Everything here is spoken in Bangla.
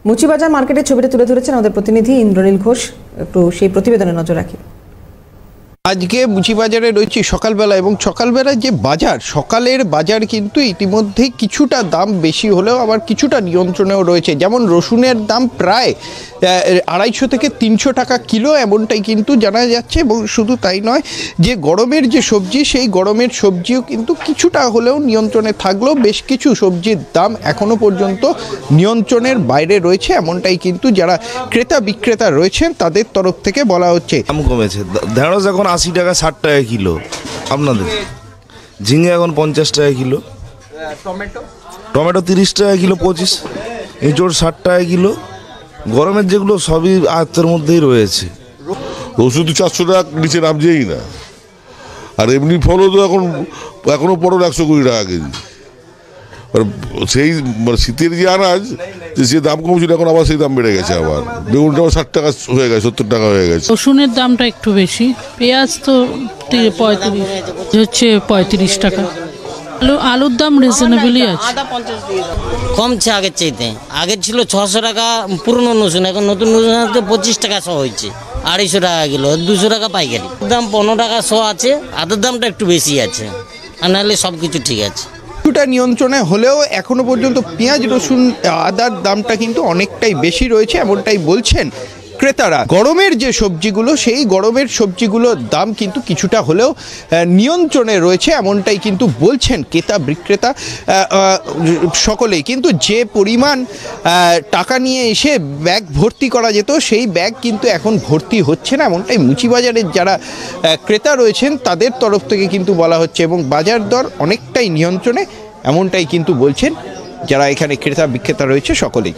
মুচিবাজার মার্কেটের ছবিটা তুলে ধরেছেন আমাদের প্রতিনিধি ইন্দ্রনীল ঘোষ। একটু সেই প্রতিবেদনে নজর রাখি। আজকে মুচিবাজারে রয়েছে সকালবেলা, এবং সকালবেলায় যে বাজার, সকালের বাজার কিন্তু ইতিমধ্যে কিছুটা দাম বেশি হলেও আবার কিছুটা নিয়ন্ত্রণেও রয়েছে। যেমন রসুনের দাম প্রায় 250 থেকে 300 টাকা কিলো, এমনটাই কিন্তু জানা যাচ্ছে। এবং শুধু তাই নয়, যে গরমের যে সবজি, সেই গরমের সবজিও কিন্তু কিছুটা হলেও নিয়ন্ত্রণে থাকলেও বেশ কিছু সবজির দাম এখনও পর্যন্ত নিয়ন্ত্রণের বাইরে রয়েছে, এমনটাই কিন্তু যারা ক্রেতা বিক্রেতা রয়েছেন তাদের তরফ থেকে বলা হচ্ছে। দাম কমেছে, ঢেঁড়স এখন 80 টাকা 60 টাকা কিলো, আপনাদের ঝিঙে এখন 50 টাকা কিলো, টমেটো 30 টাকা কিলো 25, এঁচড় 60 টাকা কিলো। গরমের যেগুলো সবই আয়ত্তের মধ্যেই রয়েছে। রসুন তো 400 টাকা নিচে নামছেই না, আর এমনি ফলও তো এখনো পটল 120 টাকা কেজি। সেই শীতের যে আনাজ, যে দাম কমছিল এখন আবার সেই দাম বেড়ে গেছে। আবার বেগুনটা 60 টাকা হয়ে গেছে, 70 টাকা হয়ে গেছে। রসুনের দামটা একটু বেশি, পেঁয়াজ তো 35 টাকা। আলুর দাম রিজনেবলই আছে, কমছে আগের চাইতে। আগে ছিল 600 টাকা পুরনো রসুন, এখন নতুন রসুন 25 টাকা শো হয়েছে, 250 টাকা কিলো, 200 টাকা পাইকারি। দাম 15 টাকা শো আছে, আদার দামটা একটু বেশি আছে, আর নাহলে সব কিছু ঠিক আছে। কিছুটা নিয়ন্ত্রণে হলেও এখনো পর্যন্ত পেঁয়াজ, রসুন, আদার দামটা কিন্তু অনেকটাই বেশি রয়েছে, এমনটাই বলছেন ক্রেতারা। গরমের যে সবজিগুলো, সেই গরমের সবজিগুলোর দাম কিন্তু কিছুটা হলেও নিয়ন্ত্রণে রয়েছে, এমনটাই কিন্তু বলছেন ক্রেতা বিক্রেতা সকলেই। কিন্তু যে পরিমাণ টাকা নিয়ে এসে ব্যাগ ভর্তি করা যেত, সেই ব্যাগ কিন্তু এখন ভর্তি হচ্ছে না, এমনটাই মুচিবাজারের যারা ক্রেতা রয়েছেন তাদের তরফ থেকে কিন্তু বলা হচ্ছে। এবং বাজার দর অনেকটাই নিয়ন্ত্রণে, এমনটাই কিন্তু বলছেন যারা এখানে ক্রেতা বিক্রেতা রয়েছে সকলেই।